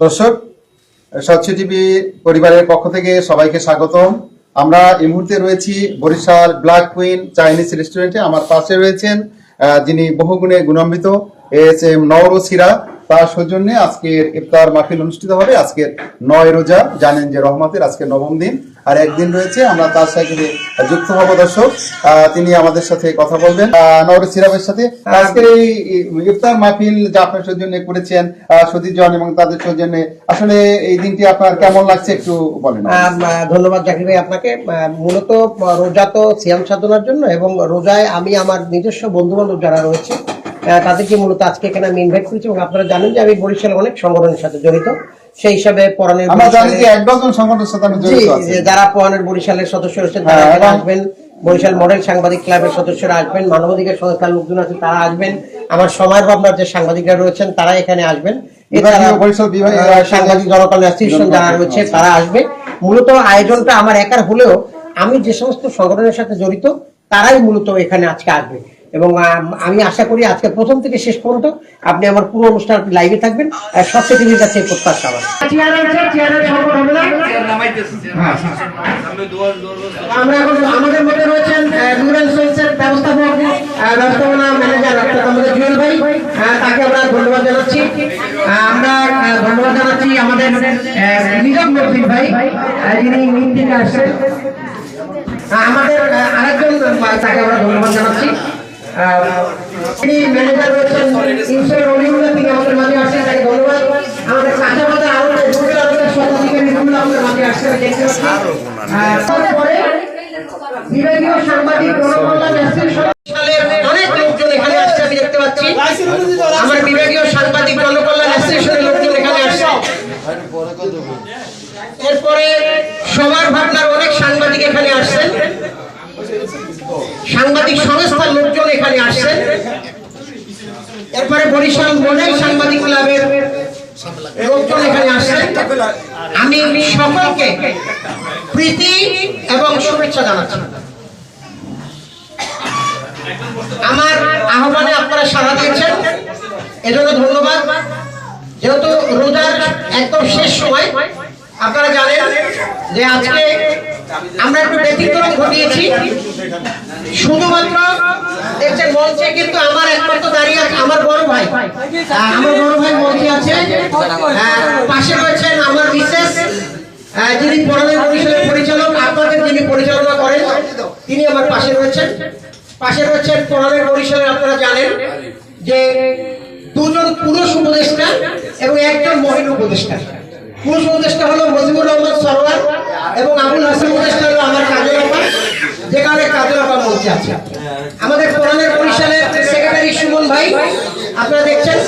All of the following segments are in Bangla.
দর্শক, স্বচ্ছ টিভি পরিবারের পক্ষ থেকে সবাইকে স্বাগতম। আমরা এই মুহূর্তে রয়েছি বরিশাল ব্ল্যাক কুইন চাইনিজ রেস্টুরেন্টে। আমার পাশে রয়েছেন যিনি বহুগুণে গুণান্বিত এস.এম. নওরোজ হীরা। তার সৌজন্যে আজকের ইফতার মাহফিল অনুষ্ঠিত হবে। আজকের 9 রোজা, জানেন যে রহমতের আজকে 9ম দিন, আর একদিন রয়েছে। আমরা তার সাথে যুক্ত হব দর্শক, তিনি আমাদের সাথে কথা বলবেন নওরোজ হীরাবের সাথে। আজকের এই ইফতার মাহফিল যা আপনার সৌজন্যে করেছেন সতীজন এবং তাদের সৌজন্যে, আসলে এই দিনটি আপনার কেমন লাগছে একটু বলেন। ধন্যবাদ জাকির ভাই আপনাকে। মূলত রোজা তো সিয়াম সাধনার জন্য, এবং রোজায় আমি আমার নিজস্ব বন্ধু বান্ধব যারা রয়েছে তাদেরকে মূলত আজকে এখানে আমি ইনভাইট করেছি। এবং আপনারা জানেন যে আমি বরিশালের অনেক সংগঠনের সাথে জড়িত, সেই হিসাবে পরানের যারা পরানের বরিশালের সদস্য রয়েছেন তারা আসবেন, বরিশাল মডেল সাংবাদিক ক্লাবের সদস্যরা আসবেন, মানবাধিকার সংস্থার লোকজন আছে তারা আসবেন, আমার সময়ের ভাবনার যে সাংবাদিকরা রয়েছেন তারা এখানে আসবেন, সাংবাদিক জনকল্যাণ অ্যাসোসিয়েশন যারা রয়েছে তারা আসবে। মূলত আয়োজনটা আমার একার হলেও আমি যে সমস্ত সংগঠনের সাথে জড়িত তারাই মূলত এখানে আজকে আসবে। এবং আমি আশা করি আজকে প্রথম থেকে শেষ পর্যন্ত আপনি আমার পুরো অনুষ্ঠান লাইভে থাকবেন। স্বচ্ছ টিভির কাছে প্রত্যাশা আমার। আমরা এখন আমাদের মধ্যে রয়েছেন রুরাল সেলসের ব্যবস্থাপনা ম্যানেজার অর্থাৎ আমাদের জুয়েল ভাই, তাকে আমরা ধন্যবাদ জানাচ্ছি। আমরা ধন্যবাদ জানাচ্ছি আমাদের নিজাম নজরুল ভাই, যিনি মিন থেকে আসছেন। আমাদের আরেকজন তাকে আমরা ধন্যবাদ জানাচ্ছি। তিনি ম্যানেজার রয়েছেন ইনশাআল্লাহ রলিউল্লাহ, তিনি আমাদের মাঝে আসছেন, তাকে ধন্যবাদ। আমাদের কাঁচাপাতা আরো আমাদের স্বত্বাধিকারী রুল্লাহ আমাদের মাঝে আসছেন, দেখতে পাচ্ছি। তারপরে বিভাগীয় সাংবাদিক জনকল্যাণ অ্যাসোসিয়েশনের অনেক লোকজন এখানে আসছে, আমি দেখতে পাচ্ছি। আমার বিভাগীয় সাংবাদিক জনকল্যাণ অ্যাসোসিয়েশনের লোকজন এখানে আসছে। এরপরে সবার ভাবনার অনেক সাংবাদিক এখানে আসছেন, সাংবাদিক সংস্থার লোকজন এখানে আসছেন। এরপরে বরিশাল মডেল সাংবাদিক ক্লাবের লোকজন এখানে আসছেন। আমি সকলকে প্রীতি এবং শুভেচ্ছা জানাচ্ছি। আমার আহ্বানে আপনারা সাড়া দিয়েছেন, এজন্য ধন্যবাদ। যেহেতু রোজার একদম শেষ সময়, আপনারা জানেন যে আজকে আমরা একটু ব্যতিক্রম ঘটিয়েছি। শুধুমাত্র দেখছেন মঞ্চে কিন্তু আমার একমাত্র দাঁড়িয়ে আছে আমার বড় ভাই, আমার বড় ভাই মঞ্চে আছে। পাশে রয়েছেন আমার বিশেষ যিনি পরানের বরিশালের পরিচালক, আপনাদের যিনি পরিচালনা করেন তিনি আমার পাশে রয়েছেন। পাশে রয়েছেন পরানের বরিশালের, আপনারা জানেন যে দুজন পুরুষ উপদেষ্টা এবং একজন মহিলা উপদেষ্টা। পুরুষ উপদেষ্টা হলো মজিবুর রহমান সরওয়ার এবং আবুল হাসান উপদেষ্টা হলো আমার কাজল আপা, যেখানে কাজল আপা মঞ্চে আছে। আমাদের পুরানের বরিশালের সেক্রেটারি সুমন ভাই আপনারা দেখছেন।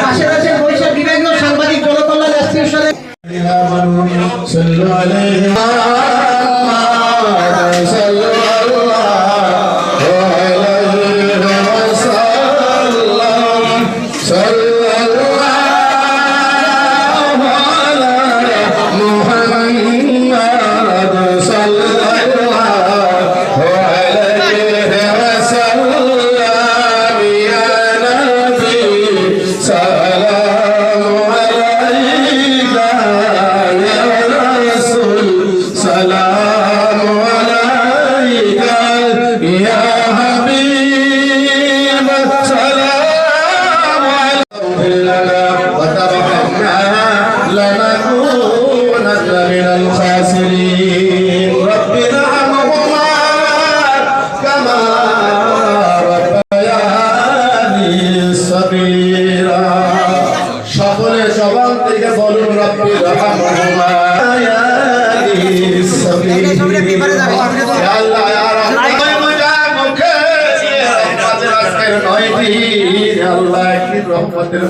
পাশে রয়েছেন বরিশাল বিভাগীয় সাংবাদিক জনকল্যাণ অ্যাসোসিয়েশনের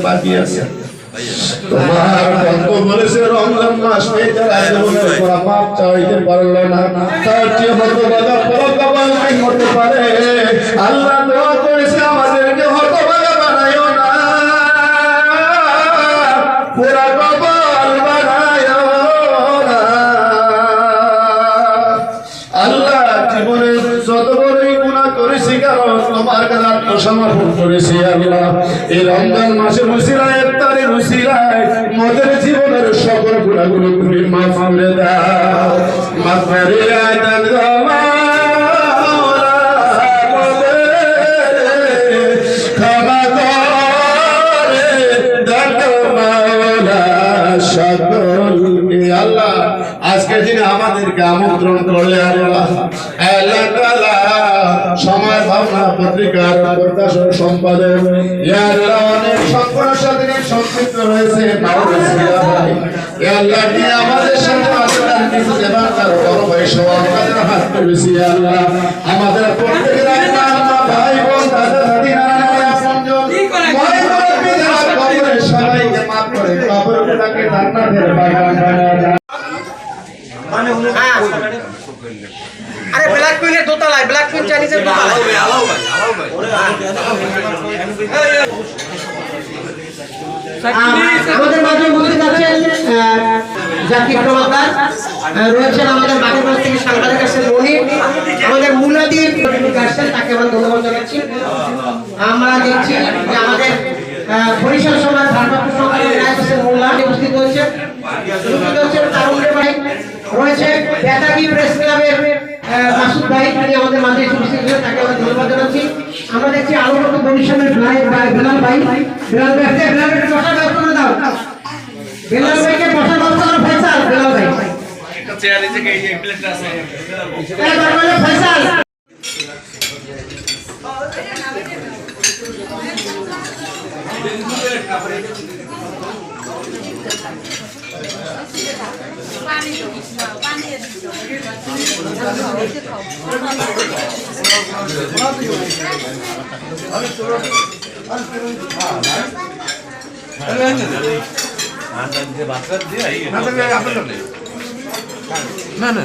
বাকি আছে। তোমার কত বলেছে রমজান মাস পেয়ে যারা মাপ চাইতে পারলো না, তার চেয়ে হতভাগা পরকাবাল হতে পারে। আল্লাহ দোয়া করেছে আমাদেরকে হতভাগা বানাইও না, পুরা কপাল বানাইও না। আল্লাহ জীবনে যত বড়ই গুনাহ করেছি কারণ তোমার কাছে আত্মসমর্পণ করেছি। আল্লাহ এই রমজান মাসের উসিলায় ইফতারের উসিলায় উম্মতের জীবনের সকল গুণাগুলো তুমি মাফ করে দাও মাফ করে আদান ক্ষমা করে দান মাওলা সকল আল্লাহ আজকে দিনে আমাদেরকে আমন্ত্রণ করলে আল্লাহ আল্লাহ তাআলা সময় ভাবনা পত্রিকার প্রকাশক সম্পাদক ইয়া আল্লাহ অনেক সংকটের সাথে সংক্ষিপ্ত রয়েছে ইয়া আল্লাহ নিয়ে আমাদের সাথে আল্লাহর কিছু দেবাকার বড় বয়সে আমাদের হাত তুলেছি আল্লাহ আমাদের প্রত্যেকের আল্লাহ ভাই বোন দাদা দাদি নানা আপনজন ভাই মুরব্বি যারা কবরে সবাইকে মাফ করে কবরটাকে জান্নাতের বাগান বানায় দাও। আরে ব্ল্যাক কুইনের দোতলায় ব্ল্যাক কুইন চাইনিজের দোতলায় আমাদের মাঝে উপস্থিত আছেন জাকির প্রমাদার রয়েছেন আমাদের বাগেরহাট থেকে সাংবাদিক আছেন মনির আমাদের মুলাদির আসছেন তাকে আমরা ধন্যবাদ জানাচ্ছি আমরা দেখছি যে আমাদের বরিশাল সভার ভারপ্রাপ্ত সভাপতি নায়ক হোসেন মোল্লা উপস্থিত হয়েছেন তারুণ্যের ভাই রয়েছে বেতাগি প্রেস ক্লাবের মাসুদ ভাই তিনি আমাদের মাঝে উপস্থিত হয়েছেন তাকে আমরা ধন্যবাদ জানাচ্ছি আমরা দেখছি আলোকিত বরিশালের বিলাল ভাই বসার ব্যবস্থা করে দাও বিলাল ভাইকে বসার ব্যবস্থা করো ফয়সাল বিলাল ভাই চেয়ার নিচে এই প্লেটটা আছে ফয়সাল না